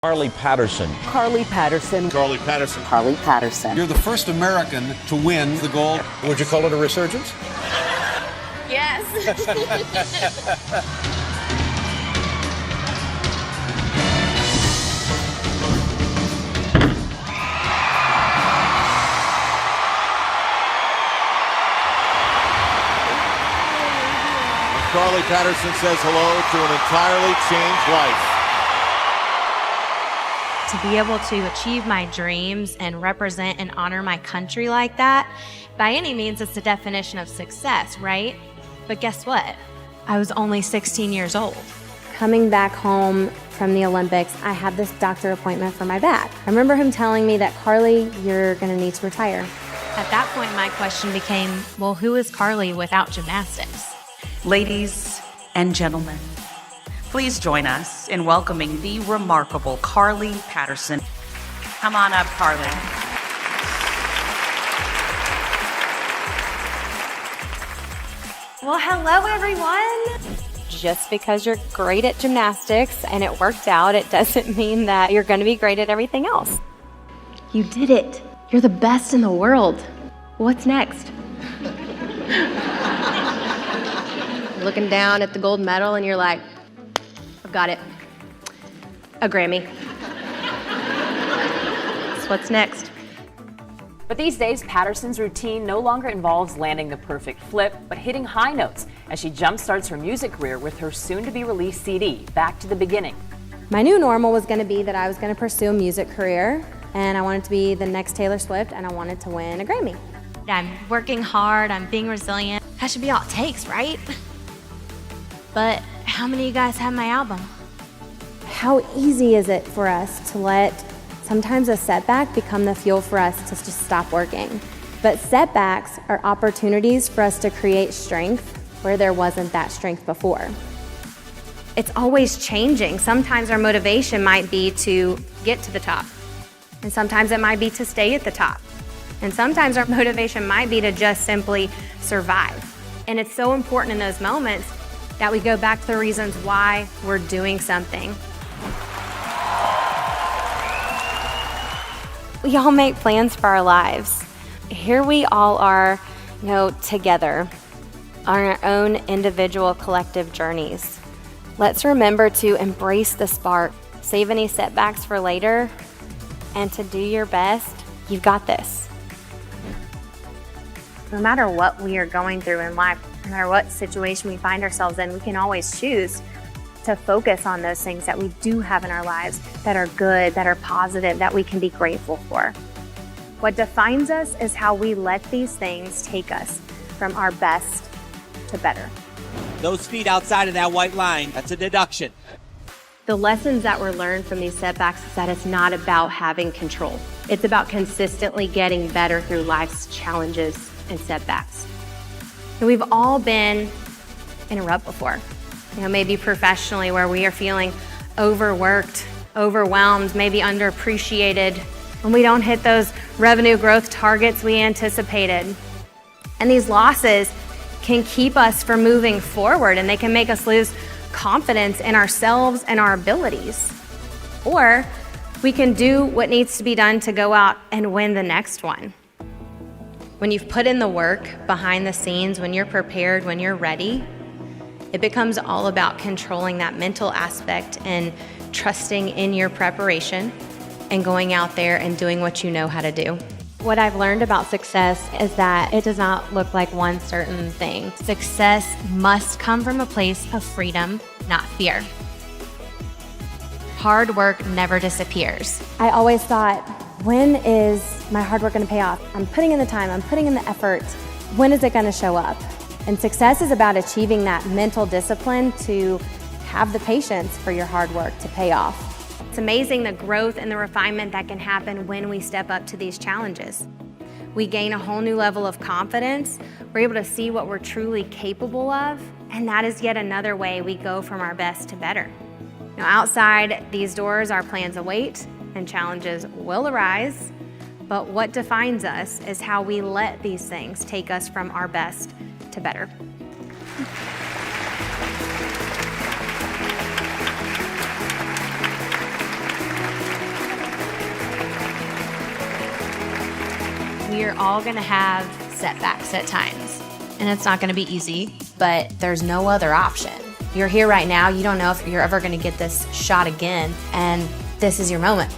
Carly Patterson. Carly Patterson. Carly Patterson. Carly Patterson. You're the first American to win the gold. Would you call it a resurgence? Yes. Carly Patterson says hello to an entirely changed life. To be able to achieve my dreams and represent and honor my country like that, by any means, it's the definition of success, right? But guess what? I was only 16 years old. Coming back home from the Olympics, I had this doctor appointment for my back. I remember him telling me that, Carly, you're gonna need to retire. At that point, my question became, well, who is Carly without gymnastics? Ladies and gentlemen, please join us in welcoming the remarkable Carly Patterson. Come on up, Carly. Well, hello, everyone. Just because you're great at gymnastics and it worked out, it doesn't mean that you're going to be great at everything else. You did it. You're the best in the world. What's next? Looking down at the gold medal and you're like, I've got it. A Grammy. So what's next? But these days, Patterson's routine no longer involves landing the perfect flip, but hitting high notes as she jumpstarts her music career with her soon-to-be-released CD, Back to the Beginning. My new normal was going to be that I was going to pursue a music career, and I wanted to be the next Taylor Swift, and I wanted to win a Grammy. I'm working hard, I'm being resilient. That should be all it takes, right? But how many of you guys have my album? How easy is it for us to let sometimes a setback become the fuel for us to just stop working? But setbacks are opportunities for us to create strength where there wasn't that strength before. It's always changing. Sometimes our motivation might be to get to the top, and sometimes it might be to stay at the top. And sometimes our motivation might be to just simply survive. And it's so important in those moments that we go back to the reasons why we're doing something. We all make plans for our lives. Here we all are, together on our own individual collective journeys. Let's remember to embrace the spark, save any setbacks for later, and to do your best. You've got this. No matter what we are going through in life, no matter what situation we find ourselves in, we can always choose to focus on those things that we do have in our lives that are good, that are positive, that we can be grateful for. What defines us is how we let these things take us from our best to better. Those feet outside of that white line, that's a deduction. The lessons that were learned from these setbacks is that it's not about having control. It's about consistently getting better through life's challenges and setbacks. And we've all been in a rut before. Maybe professionally, where we are feeling overworked, overwhelmed, maybe underappreciated, when we don't hit those revenue growth targets we anticipated. And these losses can keep us from moving forward, and they can make us lose confidence in ourselves and our abilities. Or we can do what needs to be done to go out and win the next one. When you've put in the work behind the scenes, when you're prepared, when you're ready, it becomes all about controlling that mental aspect and trusting in your preparation and going out there and doing what you know how to do. What I've learned about success is that it does not look like one certain thing. Success must come from a place of freedom, not fear. Hard work never disappears. I always thought, when is my hard work going to pay off? I'm putting in the time, I'm putting in the effort. When is it going to show up? And success is about achieving that mental discipline to have the patience for your hard work to pay off. It's amazing the growth and the refinement that can happen when we step up to these challenges. We gain a whole new level of confidence. We're able to see what we're truly capable of, and that is yet another way we go from our best to better. Now, outside these doors, our plans await and challenges will arise, but what defines us is how we let these things take us from our best to better. We are all gonna have setbacks at times, and it's not gonna be easy, but there's no other option. You're here right now, you don't know if you're ever gonna get this shot again, and this is your moment.